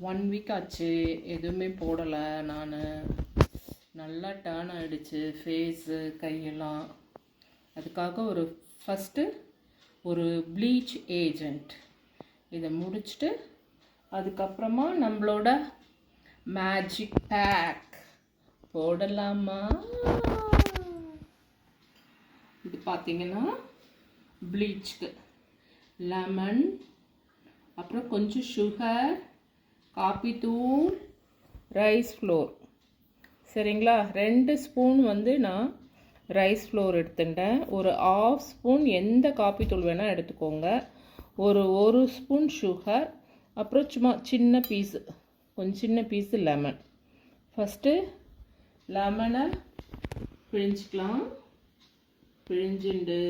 1 week ஆச்சு, எதுவுமே போடலை நான். நல்லா டேர்ன் ஆகிடுச்சு ஃபேஸு கையெல்லாம். அதுக்காக ஃபஸ்ட்டு ஒரு ப்ளீச் ஏஜெண்ட் இதை முடிச்சுட்டு அதுக்கப்புறமா நம்மளோட மேஜிக் பேக் போடலாமா? இது பார்த்தீங்கன்னா ப்ளீச்சுக்கு லெமன், அப்புறம் கொஞ்சம் சுகர், காப்பி தூள், ரைஸ் ஃப்ளோர். சரிங்களா? 2 ஸ்பூன் நான் ரைஸ் ஃப்ளோர் எடுத்துட்டேன். ஒரு 1/2 ஸ்பூன் எந்த காப்பி தூள் வேணால் எடுத்துக்கோங்க. ஒரு ஸ்பூன் சுகர், அப்புறம் சும்மா சின்ன பீஸு, கொஞ்சம் சின்ன பீஸு லெமன். ஃபஸ்ட்டு லெமனை பிழிஞ்சிக்கலாம். பிழிஞ்சுண்டு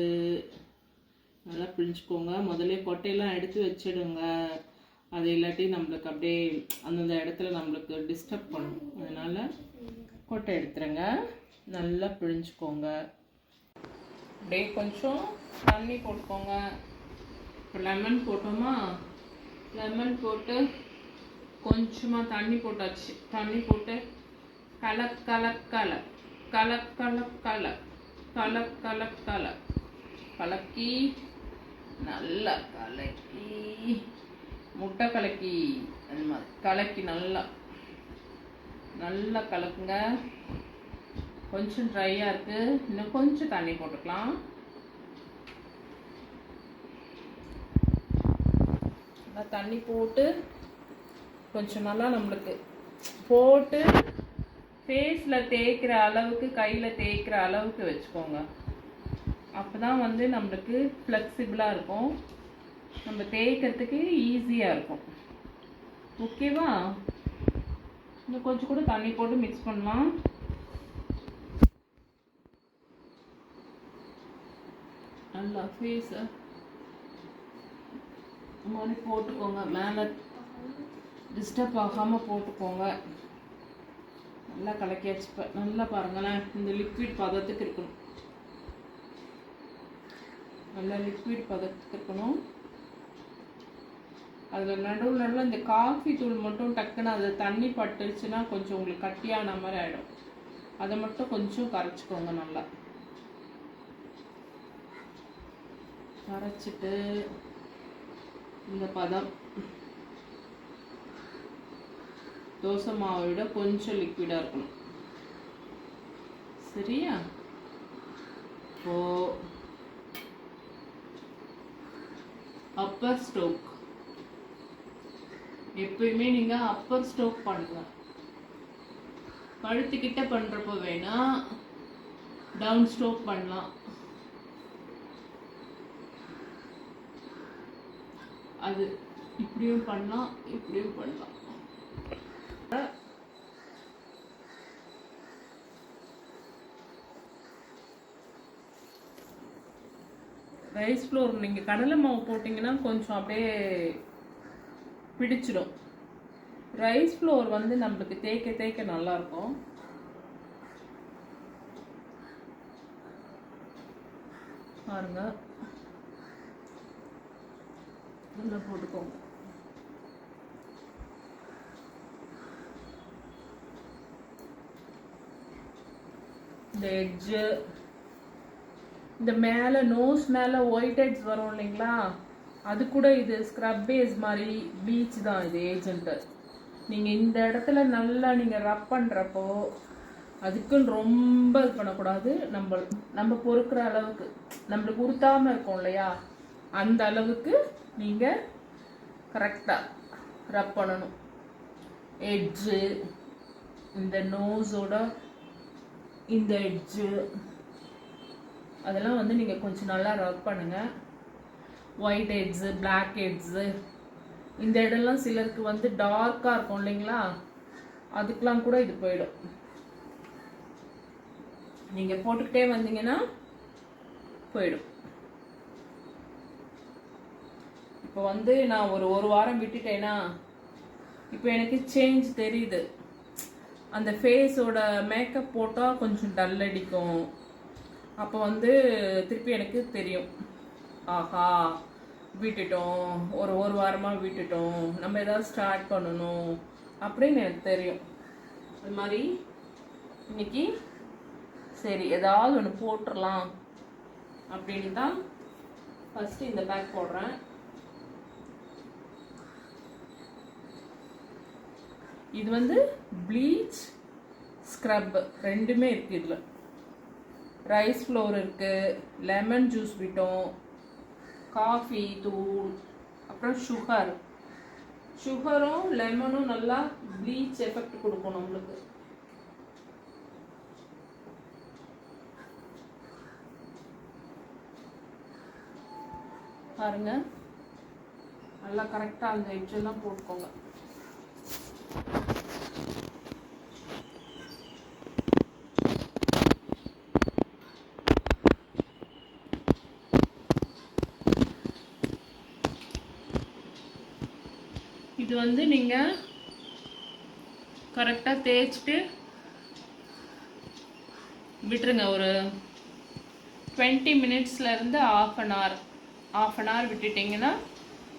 நல்லா பிழிஞ்சுக்கோங்க. முதல்ல கொட்டையெல்லாம் எடுத்து வச்சிடுங்க. அது இல்லாட்டி நம்மளுக்கு அப்படியே அந்தந்த இடத்துல நம்மளுக்கு டிஸ்டர்ப் பண்ணும். அதனால் கொட்டை எடுத்துருங்க. நல்லா பிழிஞ்சுக்கோங்க. அப்படியே கொஞ்சம் தண்ணி போட்டுக்கோங்க. இப்போ லெமன் போட்டோமா, லெமன் போட்டு கொஞ்சமாக தண்ணி போட்டாச்சு. தண்ணி போட்டு கலக் கலக் கலக் கலக் கலக் கலக் கலக் கலக் கலக் கலக்கி நல்லா கலக்கி, முட்டை கலக்கி அந்த மாதிரி கலக்கி நல்லா நல்லா கலக்குங்க. கொஞ்சம் ட்ரையாக இருக்குது, இன்னும் கொஞ்சம் தண்ணி போட்டுக்கலாம். தண்ணி போட்டு கொஞ்சம் நல்லா நம்மளுக்கு போட்டு ஃபேஸில் தேய்க்கிற அளவுக்கு, கையில் தேய்க்கிற அளவுக்கு வச்சுக்கோங்க. அப்போ தான் நம்மளுக்கு ஃப்ளெக்சிபிளாக இருக்கும், நம்ம தேய்க்கிறதுக்கு ஈஸியாக இருக்கும். ஓகேவா? இன்னும் கொஞ்சம் கூட தண்ணி போட்டு மிக்ஸ் பண்ணலாம். நல்லா ஃபேஸை இந்த மாதிரி போட்டுக்கோங்க. மேலே டிஸ்டர்ப் ஆகாமல் போட்டுக்கோங்க. நல்லா கலக்கியாச்சு. நல்லா பாருங்களேன், இந்த லிக்விட் பதத்துக்கு இருக்கணும். நல்லா லிக்விட் பதத்துக்கு இருக்கணும். அதில் நடுவில் இந்த காஃபி தூள் மட்டும் டக்குன்னு அது தண்ணி பட்டுருச்சுன்னா கொஞ்சம் உங்களுக்கு கட்டியான மாதிரி ஆகிடும். அதை மட்டும் கொஞ்சம் கரைச்சிக்கோங்க. நல்லா கரைச்சிட்டு இந்த பதம் தோசை மாவை விட கொஞ்சம் லிக்விடாக இருக்கணும். சரியா? இப்போ அப்பர் ஸ்ட்ரோக் எப்பயுமே நீங்கள் அப்பர் ஸ்ட்ரோக் பண்ணுங்க. கழுத்துக்கிட்ட பண்ணுறப்போ வேணா டவுன் ஸ்ட்ரோக் பண்ணலாம். அது இப்படியும் பண்ணலாம், இப்படியும் பண்ணலாம். ரைஸ் ஃப்ளோர் நீங்கள் கடலை மாவு போட்டிங்கன்னா கொஞ்சம் அப்படியே பிடிச்சிடும். ரைஸ் ஃப்ளோர் நம்மளுக்கு தேய்க்க தேய்க்க நல்லாயிருக்கும். பாருங்க, நல்லா போட்டுக்கோங்க. இந்த எட்ஜு, இந்த மேலே நோஸ் மேலே ஒயிட் ஹெட்ஸ் வரும் இல்லைங்களா, அது கூட இது ஸ்க்ரப் பேஸ் மாதிரி ப்ளீச் தான் இது ஏஜென்ட்டு. நீங்கள் இந்த இடத்துல நல்லா நீங்கள் ரப் பண்ணுறப்போ அதுக்குன்னு ரொம்ப இது பண்ணக்கூடாது. நம்ம பொறுக்கிற அளவுக்கு, நம்மளுக்கு உறுத்தாமல் இருக்கும் இல்லையா, அந்த அளவுக்கு நீங்கள் கரெக்டாக ரப் பண்ணணும். எட்ஜு, இந்த நோஸோட இந்த எட்ஜு, அதெல்லாம் நீங்கள் கொஞ்சம் நல்லா ரப் பண்ணுங்கள். ஒயிட் ஹெட்ஸு, பிளாக் ஹெட்ஸு, இந்த இடம்லாம் சிலருக்கு டார்க்காக இருக்கும் இல்லைங்களா, அதுக்கெலாம் கூட இது போயிடும். நீங்கள் போட்டுக்கிட்டே வந்தீங்கன்னா போயிடும். இப்போ நான் ஒரு வாரம் விட்டுட்டேன்னா இப்போ எனக்கு சேஞ்ச் தெரியுது. அந்த ஃபேஸோட மேக்கப் போட்டால் கொஞ்சம் டல் அடிக்கும். அப்போ திருப்பி எனக்கு தெரியும், ஆஹா விட்டுட்டோம், ஒரு வாரமாக விட்டுட்டோம், நம்ம ஏதாவது ஸ்டார்ட் பண்ணணும் அப்படின்னு எனக்கு தெரியும். அது மாதிரி இன்னைக்கு சரி ஏதாவது ஒன்று போட்டுடலாம் அப்படின்னு தான் ஃபஸ்ட்டு இந்த பேக் போடுறேன். இது வந்து ப்ளீச் ஸ்க்ரப் ரெண்டுமே இருக்குது. இதில் ரைஸ் ஃப்ளோர் இருக்குது, லெமன் ஜூஸ் விட்டோம், காஃபி தூள், அப்புறம் சுகரும் லெமனும் நல்லா ப்ளீச் எஃபெக்ட் கொடுக்கும் நம்மளுக்கு. பாருங்க, நல்லா கரெக்டாக அந்த எட்ஜெல்லாம் போட்டுக்கோங்க. இது வந்து நீங்கள் கரெக்டாக தேய்ச்சிட்டு விட்டுருங்க. ஒரு 20 மினிட்ஸ்லேருந்து ஆஃப் அன் ஹவர் விட்டுட்டிங்கன்னா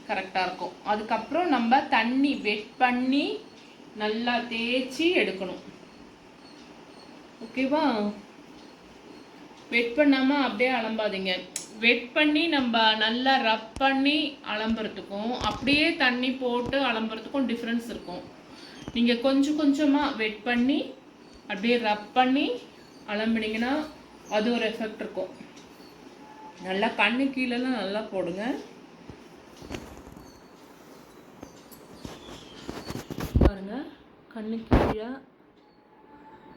கரெக்டாக இருக்கும். அதுக்கப்புறம் நம்ம தண்ணி வெட் பண்ணி நல்லா தேய்ச்சி எடுக்கணும். ஓகேவா? வெட் பண்ணாமல் அப்படியே அலம்பாதீங்க. வெட் பண்ணி நம்ம நல்லா ரப் பண்ணி அலம்புறதுக்கும் அப்படியே தண்ணி போட்டு அலம்புறதுக்கும் டிஃப்ரென்ஸ் இருக்கும். நீங்கள் கொஞ்சம் கொஞ்சமாக வெட் பண்ணி அப்படியே ரப் பண்ணி அலம்பினீங்கன்னா அது ஒரு எஃபெக்ட் இருக்கும். நல்லா கண்ணு கீழெல்லாம் நல்லா போடுங்க. பாருங்க, கண்ணு கீழே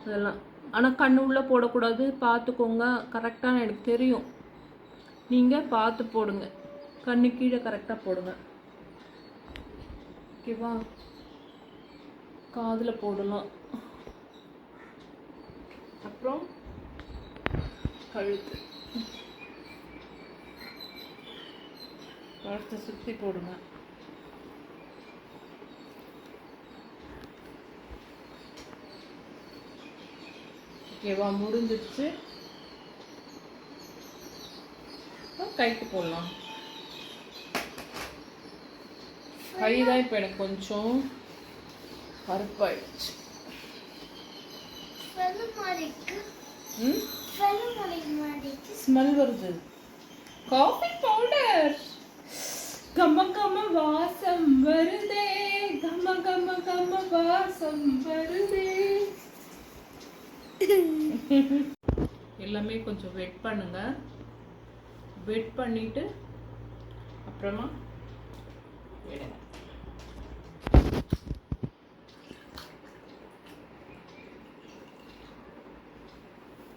அதெல்லாம். ஆனால் கண்ணு உள்ளே போடக்கூடாது, பார்த்துக்கோங்க. கரெக்டாக எனக்கு தெரியும், நீங்கள் பார்த்து போடுங்க. கண்ணு கீழே கரெக்டாக போடுங்க. ஓகேவா? காதில் போடலாம். அப்புறம் கழுத்தை சுற்றி போடுங்க. ஓகேவா? முடிஞ்சிடுச்சு. கைக்கு போடலாம். கை தான் இப்போ எனக்கு கொஞ்சம் கருப்பாயிடுச்சு. ஸ்மெல் வருது. காஃபி பவுடர் கம கம வாசம் வருதே, கம கம கம வாசம் வருதே. எல்லாமே கொஞ்சம் வெட் பண்ணுங்க. வெட் பண்ணிட்டு அப்புறமா விடுங்க.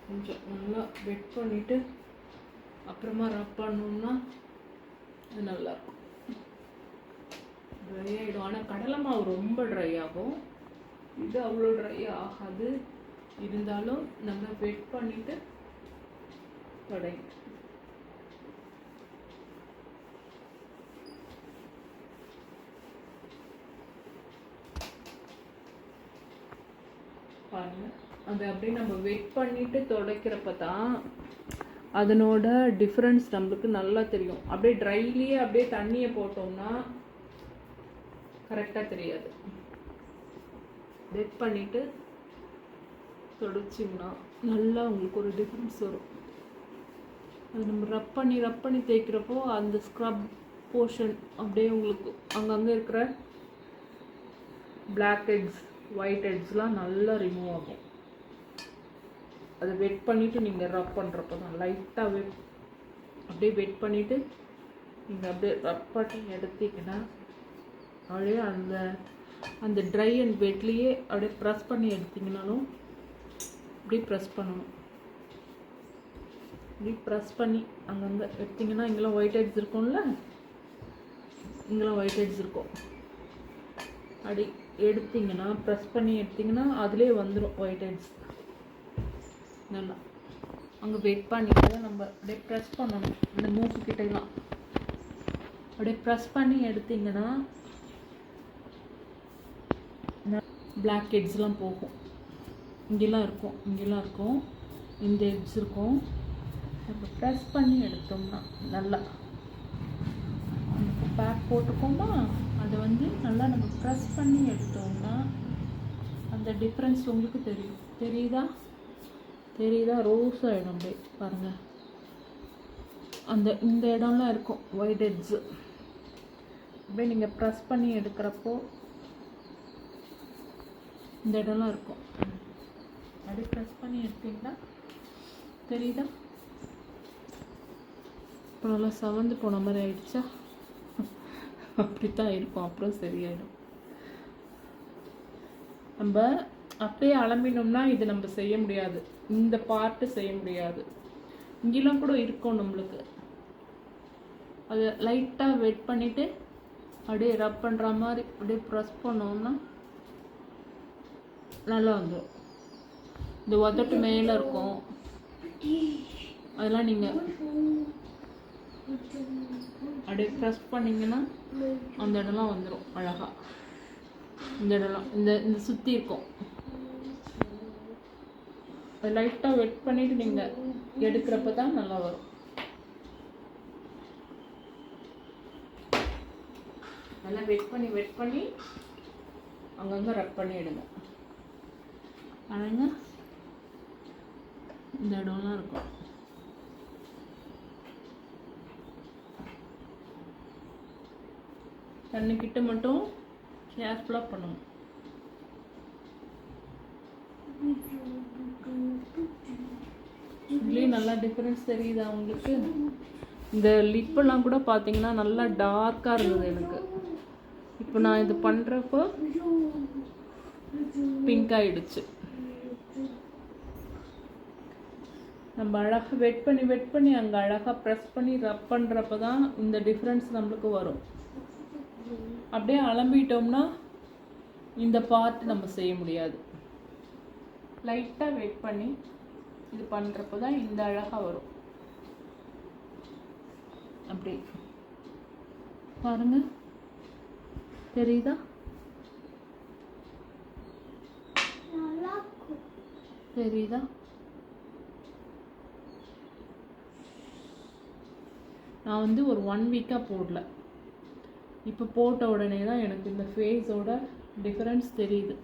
கொஞ்சம் நல்லா வெட் பண்ணிட்டு அப்புறமா ரப் பண்ணோம்னா அது நல்லாயிருக்கும். ட்ரை ஆகிடும். ஆனால் கடலை மாவு ரொம்ப ட்ரை ஆகும், இது அவ்வளோ ட்ரை ஆகாது. இருந்தாலும் நம்ம வெட் பண்ணிட்டு தொடங்க. பாருங்க, அதை அப்படியே நம்ம வெட் பண்ணிட்டு துடைக்கிறப்ப தான் அதனோட டிஃப்ரென்ஸ் நம்மளுக்கு நல்லா தெரியும். அப்படியே ட்ரைலியே அப்படியே தண்ணியை போட்டோம்னா கரெக்டாக தெரியாது. வெட் பண்ணிட்டு தொடச்சிங்கன்னா நல்லா உங்களுக்கு ஒரு டிஃப்ரென்ஸ் வரும். அது நம்ம ரப் பண்ணி தேய்க்கிறப்போ அந்த ஸ்க்ரப் போர்ஷன் அப்படியே உங்களுக்கு அங்கங்கே இருக்கிற பிளாக் ஹெட்ஸ் ஒயிட் ஹெட்ஸ்லாம் நல்லா ரிமூவ் ஆகும். அதை வெட் பண்ணிவிட்டு நீங்கள் ரப் பண்ணுறப்போ தான் லைட்டாக அப்படியே வெட் பண்ணிவிட்டு நீங்கள் அப்படியே ரப் பண்ணி எடுத்தீங்கன்னா அப்படியே அந்த ட்ரை அண்ட் வெட்லேயே அப்படியே ப்ரெஸ் பண்ணி எடுத்திங்கனாலும் இப்படி ப்ரெஸ் பண்ணணும். இப்படி ப்ரெஸ் பண்ணி அங்கங்கே எடுத்திங்கன்னா இங்கெல்லாம் ஒயிட் ஹெட்ஸ் இருக்கும்ல, இங்கெல்லாம் ஒயிட் ஹெட்ஸ் இருக்கும். அப்படி எடுத்திங்கன்னா ப்ரெஸ் பண்ணி எடுத்திங்கன்னா அதிலே வந்துடும் ஒயிட் ஹெட்ஸ். நல்லா அங்கே வெயிட் பண்ணிட்டு நம்ம அப்படியே ப்ரெஸ் பண்ணணும். இந்த மூக்குக்கிட்டலாம் அப்படியே ப்ரெஸ் பண்ணி எடுத்திங்கன்னா பிளாக் ஹெட்ஸ்லாம் போகும். இங்கெல்லாம் இருக்கும் இந்த ஹெட்ஸ் இருக்கும். நம்ம ப்ரெஸ் பண்ணி எடுத்தோம்னா நல்லா பேக் போட்டுக்கோமா, அதை வந்து நல்லா நம்ம ப்ரெஸ் பண்ணி எடுத்தோம்னா அந்த டிஃப்ரென்ஸ் உங்களுக்கு தெரியும். தெரியுதா ரோஸ் ஆகிடும் அப்படியே பாருங்கள். இந்த இடம்லாம் இருக்கும் ஒயிட் எட்ஜு, அப்படியே நீங்கள் ப்ரெஸ் பண்ணி எடுக்கிறப்போ இந்த இடம்லாம் இருக்கும். அப்படியே ப்ரெஸ் பண்ணி எடுத்தீங்கன்னா தெரியுதா? இப்போ நல்லா சவந்து போன மாதிரி ஆயிடுச்சா? அப்படித்தான் இருக்கும், அப்புறம் சரியாயிடும். நம்ம அப்படியே அலம்பினோம்னா இது நம்ம செய்ய முடியாது, இந்த பார்ட்டு செய்ய முடியாது. இங்கெல்லாம் கூட இருக்கும் நம்மளுக்கு. அதை லைட்டாக வெட் பண்ணிவிட்டு அப்படியே ரப் பண்ணுற மாதிரி அப்படியே ப்ரெஸ் பண்ணோம்னா நல்லா வந்துடும். இந்த உதட்டு மேலே இருக்கும், அதெல்லாம் நீங்கள் அப்படியே ப்ரெஸ் பண்ணிங்கன்னா அந்த இடம்லாம் வந்துடும் அழகாக. இந்த இடம்லாம் இந்த சுற்றி இருக்கும். அது லைட்டாக வெட் பண்ணிவிட்டு நீங்கள் எடுக்கிறப்ப தான் நல்லா வரும். நல்லா வெட் பண்ணி அங்கங்கே ரப் பண்ணி எடுங்க. அழகா இந்த இடம்லாம் இருக்கும். கண்ணுக்கிட்ட மட்டும் கேர்ஃபுல்லாக பண்ணணும். இதுலேயும் நல்லா டிஃப்ரென்ஸ் தெரியுதா உங்களுக்கு? இந்த லிப்பெல்லாம் கூட பார்த்தீங்கன்னா நல்லா டார்க்காக இருந்தது எனக்கு. இப்போ நான் இது பண்ணுறப்போ பிங்க் ஆகிடுச்சு. நம்ம அழகாக வெட் பண்ணி அங்கே அழகாக ப்ரெஸ் பண்ணி ரப் பண்ணுறப்ப தான் இந்த டிஃப்ரென்ஸ் நம்மளுக்கு வரும். அப்படியே அலம்பிட்டோம்னா இந்த பார்ட் நம்ம செய்ய முடியாது. லைட்டாக வெட் பண்ணி இது பண்ணுறப்போ தான் இந்த அழகாக வரும். அப்படி பாருங்க, தெரியுதா? நான் வந்து ஒரு 1 வீக்காக போடல, இப்போ போட்ட உடனே தான் எனக்கு இந்த ஃபேஸோட டிஃப்ரென்ஸ் தெரியுது.